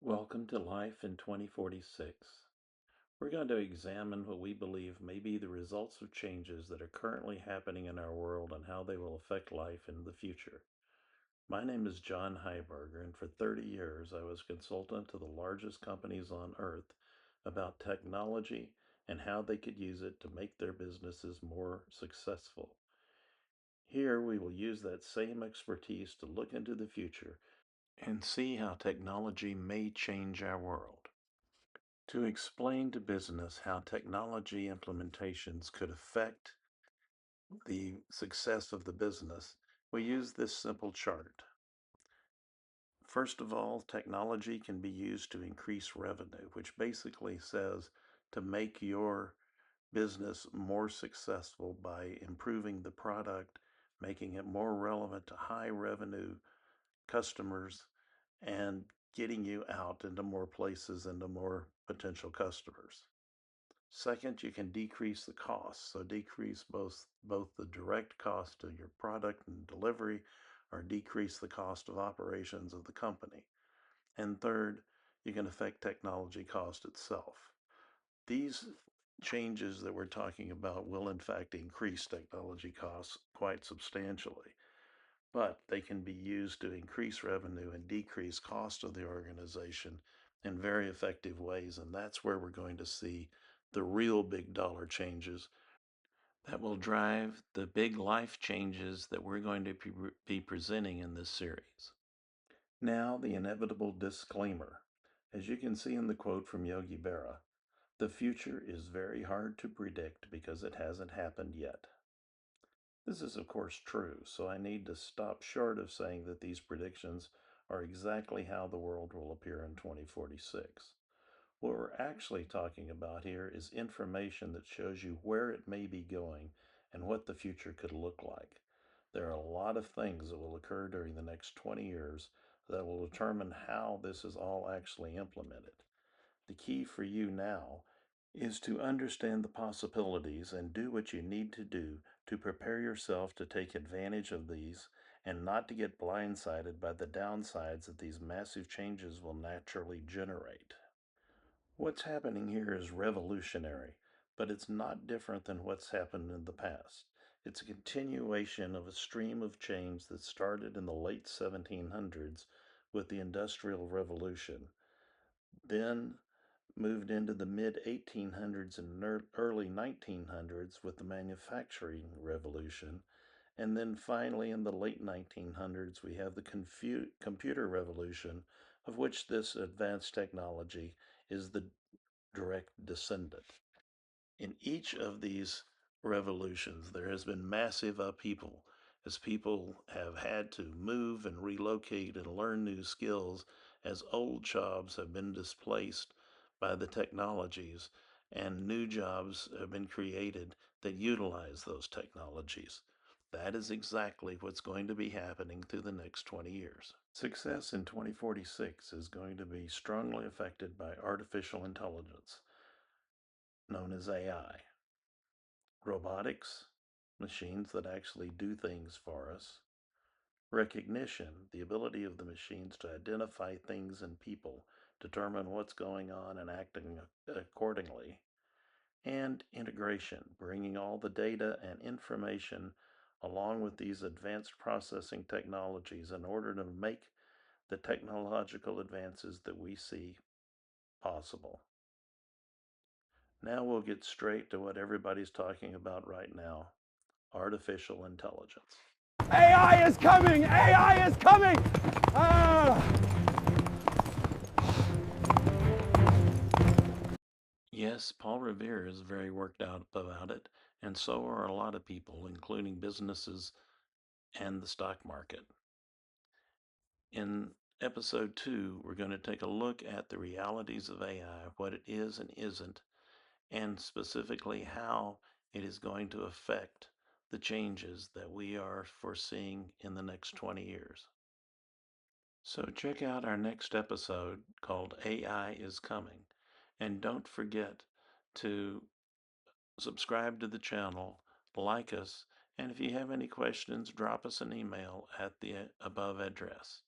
Welcome to Life in 2046. We're going to examine what we believe may be the results of changes that are currently happening in our world and how they will affect life in the future. My name is John Heiberger, and for 30 years I was consultant to the largest companies on earth about technology and how they could use it to make their businesses more successful. Here we will use that same expertise to look into the future and see how technology may change our world. To explain to business how technology implementations could affect the success of the business, we use this simple chart. First of all, technology can be used to increase revenue, which basically says to make your business more successful by improving the product, making it more relevant to high revenue customers, and getting you out into more places and to more potential customers. Second, you can decrease the cost. So decrease both the direct cost of your product and delivery, or decrease the cost of operations of the company. And third, you can affect technology cost itself. These changes that we're talking about will in fact increase technology costs quite substantially, but they can be used to increase revenue and decrease cost of the organization in very effective ways. And that's where we're going to see the real big dollar changes that will drive the big life changes that we're going to be presenting in this series. Now, the inevitable disclaimer. As you can see in the quote from Yogi Berra, the future is very hard to predict because it hasn't happened yet. This is of course true, so I need to stop short of saying that these predictions are exactly how the world will appear in 2046. What we're actually talking about here is information that shows you where it may be going and what the future could look like. There are a lot of things that will occur during the next 20 years that will determine how this is all actually implemented. The key for you now is to understand the possibilities and do what you need to do to prepare yourself to take advantage of these and not to get blindsided by the downsides that these massive changes will naturally generate. What's happening here is revolutionary, but it's not different than what's happened in the past. It's a continuation of a stream of change that started in the late 1700s with the Industrial Revolution, then moved into the mid 1800s and early 1900s with the manufacturing revolution, and then finally in the late 1900s we have the computer revolution, of which this advanced technology is the direct descendant. In each of these revolutions, there has been massive upheaval as people have had to move and relocate and learn new skills as old jobs have been displaced by the technologies and new jobs have been created that utilize those technologies. That is exactly what's going to be happening through the next 20 years. Success in 2046 is going to be strongly affected by artificial intelligence, known as AI. Robotics, machines that actually do things for us. Recognition, the ability of the machines to identify things and people, determine what's going on and acting accordingly. And integration, bringing all the data and information along with these advanced processing technologies in order to make the technological advances that we see possible. Now we'll get straight to what everybody's talking about right now, artificial intelligence. AI is coming! AI is coming! Yes, Paul Revere is very worked out about it, and so are a lot of people, including businesses and the stock market. In episode 2, we're going to take a look at the realities of AI, what it is and isn't, and specifically how it is going to affect the changes that we are foreseeing in the next 20 years. So check out our next episode called AI is Coming. And don't forget to subscribe to the channel, like us, and if you have any questions, drop us an email at the above address.